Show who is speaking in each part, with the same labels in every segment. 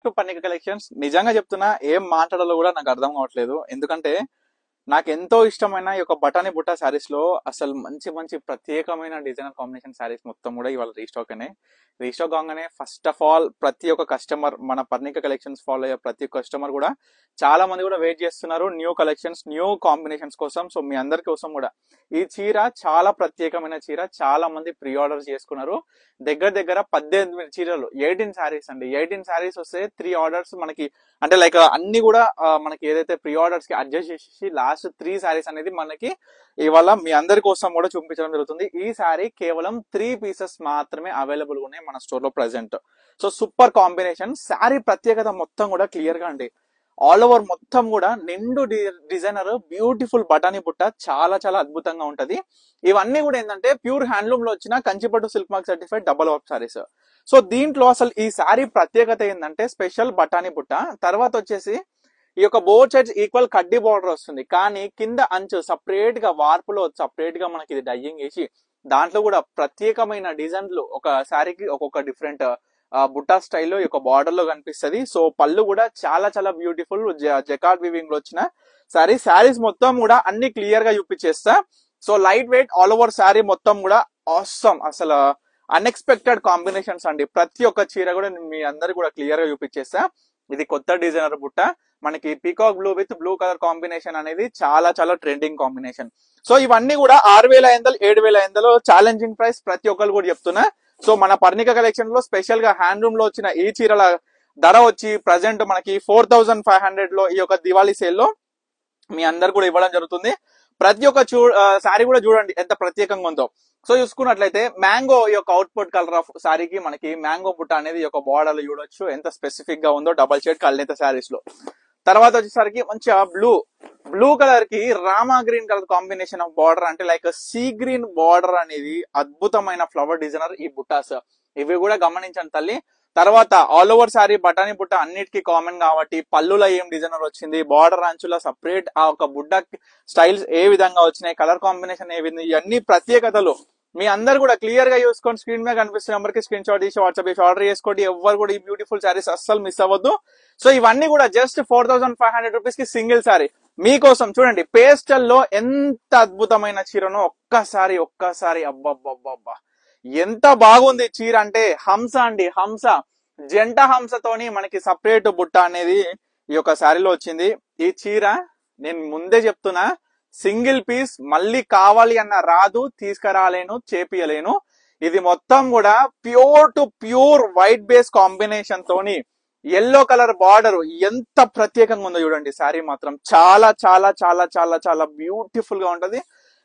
Speaker 1: To పన్నిక collections. నిజంగా చెప్తున్నా, ఏం మాట్లాడాలో కూడా నాకు అర్థం కావట్లేదు. ఎందుకంటే నాకు ఎంతో ఇష్టమైన ఈ యొక్క బటానీ బుట్ట శారీస్ లో అసలు మంచి మంచి ప్రత్యేకమైన డిజైనర్ కాంబినేషన్ శారీస్ మొత్తం కూడా ఇవాళ రీస్టాక్ అయినాయి. రీస్టాక్ కాగానే ఫస్ట్ ఆఫ్ ఆల్ ప్రతి ఒక్క కస్టమర్, మన పర్ణిక కలెక్షన్స్ ఫాలో అయ్యే ప్రతి ఒక్క కస్టమర్ కూడా చాలా మంది కూడా వెయిట్ చేస్తున్నారు న్యూ కలెక్షన్స్, న్యూ కాంబినేషన్స్ కోసం. సో మీ అందరి కోసం కూడా ఈ చీర చాలా ప్రత్యేకమైన చీర, చాలా మంది ప్రీ ఆర్డర్ చేసుకున్నారు. దగ్గర దగ్గర 18 చీరలు, 18 శారీస్ అండి. 18 శారీస్ వస్తే 3 ఆర్డర్స్ మనకి, అంటే లైక్ అన్ని కూడా మనకి ఏదైతే ప్రీ ఆర్డర్స్ కి అడ్జస్ట్ చేసి లాస్ట్ 3 శారీస్ అనేది మనకి ఇవాళ మీ అందరి కోసం కూడా చూపించడం జరుగుతుంది. ఈ శారీ కేవలం 3 పీసెస్ మాత్రమే అవైలబుల్ ఉన్నాయి మన స్టోర్ లో present. So super combination. Sari ప్రత్యేకత మొత్తం కూడా క్లియర్ గా అండి, ఆల్ ఓవర్ మొత్తం కూడా నిండు డిజైనర్ బ్యూటిఫుల్ బటానీ బుట్ట చాలా చాలా అద్భుతంగా ఉంటది. ఇవన్నీ కూడా ఏంటంటే ప్యూర్ హ్యాండ్లూమ్ లో వచ్చిన కంచిపట్టు silk mark certified double work saris. So దీంట్లో అసలు ఈ శారీ ప్రత్యేకత ఏంటంటే స్పెషల్ బటానీ బుట్ట, తర్వాత వచ్చేసి ఈ యొక్క బోత్ సైడ్స్ ఈక్వల్ కడ్డీ బార్డర్ వస్తుంది, కానీ కింద అంచు సపరేట్ గా వార్పులో సపరేట్ గా మనకి ఇది డయ్యింగ్ వేసి దాంట్లో కూడా ప్రత్యేకమైన డిజైన్లు ఒక శారీకి ఒక్కొక్క డిఫరెంట్ బుట్టా స్టైల్లో ఈ యొక్క బార్డర్ లో కనిపిస్తుంది. సో పళ్ళు కూడా చాలా చాలా బ్యూటిఫుల్ జకార్డ్ వీవింగ్ లో వచ్చిన శారీస్ మొత్తం కూడా అన్ని క్లియర్ గా చూపించేస్తా. So light weight all over sari మొత్తం కూడా ఆసమ్, అసలు అన్ఎక్స్పెక్టెడ్ కాంబినేషన్స్ అండి. ప్రతి ఒక్క చీర కూడా మీ అందరు కూడా క్లియర్ గా చూపించేస్తా. ఇది కొత్త డిజైనర్ బుట్ట, మనకి peacock blue with blue colour combination అనేది చాలా చాలా ట్రెండింగ్ కాంబినేషన్. సో ఇవన్నీ కూడా 6500 7500 ఛాలెంజింగ్ ప్రైస్ ప్రతి ఒక్కరు కూడా చెప్తున్నా. సో మన పర్ణిక కలెక్షన్ లో స్పెషల్ గా హ్యాండ్లూమ్ లో వచ్చిన ఈ చీరల ధర వచ్చి ప్రజెంట్ మనకి 4500 లో ఈ యొక్క దివాళీ సేల్ లో మీ అందరు కూడా ఇవ్వడం జరుగుతుంది. ప్రతి ఒక్క శారీ కూడా చూడండి ఎంత ప్రత్యేకంగా ఉందో. సో చూసుకున్నట్లయితే మ్యాంగో ఈ యొక్క అవుట్పుట్ కలర్ ఆఫ్ శారీకి మనకి మ్యాంగో బుట్ట అనేది ఈ యొక్క బార్డర్ చూడొచ్చు ఎంత స్పెసిఫిక్ గా ఉందో, డబల్ షేడ్ కల్నేత శారీస్ లో. తర్వాత వచ్చేసరికి మంచిగా బ్లూ కలర్ కి Rama green colour combination of border, అంటే లైక్ సీ గ్రీన్ బార్డర్ అనేది అద్భుతమైన ఫ్లవర్ డిజైనర్ ఈ బుట్టాస్. ఇవి కూడా గమనించండి తల్లి. తర్వాత ఆల్ ఓవర్ శారీ బటానీ బుట్ట అన్నిటికీ కామన్ కాబట్టి పళ్ళులో ఏం డిజైనర్ వచ్చింది, బార్డర్ అంచుల సపరేట్ ఆ ఒక బుట్ట స్టైల్స్ ఏ విధంగా వచ్చినాయి, కలర్ కాంబినేషన్ ఏ విధంగా, ఇవన్నీ ప్రత్యేకతలు మీ అందరు కూడా క్లియర్ గా చూసుకొని స్క్రీన్ మీద కనిపిస్తున్న నెంబర్ కి స్క్రీన్ షాట్ తీసి వాట్సాప్ చేసి ఆర్డర్ చేసుకోండి. ఎవరు కూడా ఈ బ్యూటిఫుల్ శారీస్ అస్సలు మిస్ అవ్వద్దు. సో ఇవన్నీ కూడా జస్ట్ 4500 రూపీస్ కి సింగిల్ శారీ మీకోసం. చూడండి పేస్టల్ లో ఎంత అద్భుతమైన చీరనో ఒక్కసారి అబ్బబ్బబ్బబ్బా ఎంత బాగుంది చీర అంటే. హంస అండి, హంస జంట హంసతోని మనకి సపరేట్ బుట్ట అనేది ఈ యొక్క శారీలో వచ్చింది. ఈ చీర నేను ముందే చెప్తున్నా, సింగిల్ పీస్ మళ్ళీ కావాలి అన్న రాదు, తీసుకురాలేను, చేపియలేను. ఇది మొత్తం కూడా pure to pure white base combination తోని ఎల్లో కలర్ బార్డర్ ఎంత ప్రత్యేకంగా ఉందో చూడండి. శారీ మాత్రం చాలా చాలా చాలా చాలా చాలా బ్యూటిఫుల్ గా ఉంటది.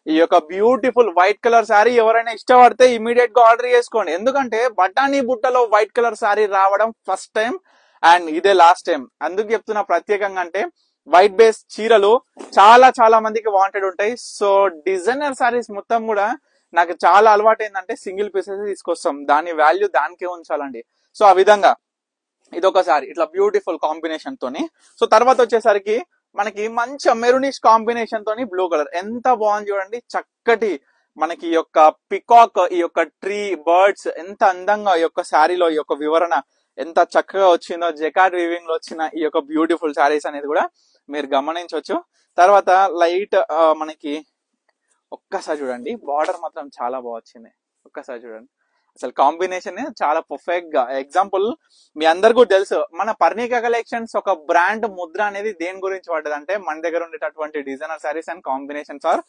Speaker 1: ఈ యొక్క బ్యూటిఫుల్ వైట్ కలర్ శారీ ఎవరైనా ఇష్టపడితే ఇమీడియట్ గా ఆర్డర్ చేసుకోండి. ఎందుకంటే బటానీ బుట్టలో వైట్ కలర్ శారీ రావడం ఫస్ట్ టైం అండ్ ఇదే లాస్ట్ టైం. అందుకు చెప్తున్నా ప్రత్యేకంగా, అంటే వైట్ బేస్ చీరలు చాలా చాలా మందికి వాంటెడ్ ఉంటాయి. సో డిజైనర్ శారీస్ మొత్తం కూడా నాకు చాలా అలవాటు ఏంటంటే సింగిల్ పీసెస్ తీసుకొస్తాం, దాని వాల్యూ దానికే ఉంచాలండి. సో ఆ విధంగా ఇదొకసారి ఇట్లా బ్యూటిఫుల్ కాంబినేషన్ తోని. సో తర్వాత వచ్చేసరికి మనకి మంచి మెరూనిష్ కాంబినేషన్ తోని బ్లూ కలర్ ఎంత బాగుంది చూడండి. చక్కటి మనకి ఈ యొక్క పికాక్, ఈ యొక్క ట్రీ, బర్డ్స్ ఎంత అందంగా ఈ యొక్క శారీలో ఈ యొక్క వివరణ ఎంత చక్కగా వచ్చిందో. జకార్డ్ వీవింగ్ లో వచ్చిన ఈ యొక్క బ్యూటిఫుల్ శారీస్ అనేది కూడా మీరు గమనించవచ్చు. తర్వాత లైట్ మనకి ఒక్కసారి చూడండి, బార్డర్ మాత్రం చాలా బాగా వచ్చింది. ఒక్కసారి చూడండి, అసలు కాంబినేషన్ చాలా పర్ఫెక్ట్ గా. ఎగ్జాంపుల్ మీ అందరికీ తెలుసు, మన పర్ణిక కలెక్షన్స్ ఒక బ్రాండ్ ముద్ర అనేది దేని గురించి పడ్డది అంటే మన దగ్గర ఉండేటటువంటి designer saris and combinations are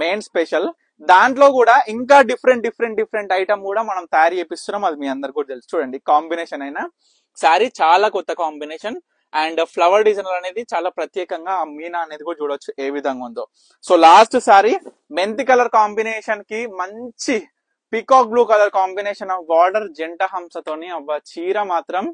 Speaker 1: main special. దాంట్లో కూడా ఇంకా డిఫరెంట్ ఐటమ్ కూడా మనం తయారు చేపిస్తున్నాం, అది మీ అందరికీ కూడా తెలుసు. చూడండి కాంబినేషన్ అయినా శారీ చాలా కొత్త కాంబినేషన్ అండ్ ఫ్లవర్ డిజైనర్ అనేది చాలా ప్రత్యేకంగా మీనా అనేది కూడా చూడొచ్చు ఏ విధంగా ఉందో. సో లాస్ట్ శారీ మెంతి కలర్ కాంబినేషన్ కి మంచి peacock blue colour combination of border జంట హంసతోని. అవ్వ చీర మాత్రం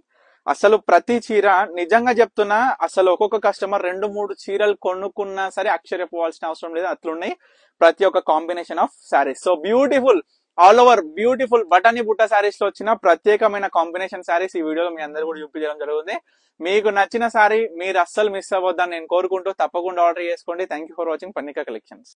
Speaker 1: అసలు ప్రతి చీర నిజంగా చెప్తున్నా, అసలు ఒక్కొక్క కస్టమర్ 2-3 చీరలు కొనుక్కున్నా సరే అక్షరపోవాల్సిన అవసరం లేదు, అట్లున్నాయి ప్రతి ఒక్క combination of saris. So beautiful all over beautiful బటానీ బుట్ట శారీస్ లో వచ్చిన ప్రత్యేకమైన కాంబినేషన్ శారీస్ ఈ వీడియోలో మీ అందరూ కూడా చూపించడం జరుగుతుంది. మీకు నచ్చిన శారీ మీరు అస్సలు మిస్ అవ్వద్దని నేను కోరుకుంటూ తప్పకుండా ఆర్డర్ చేసుకోండి. Thank you for watching Parnika collections.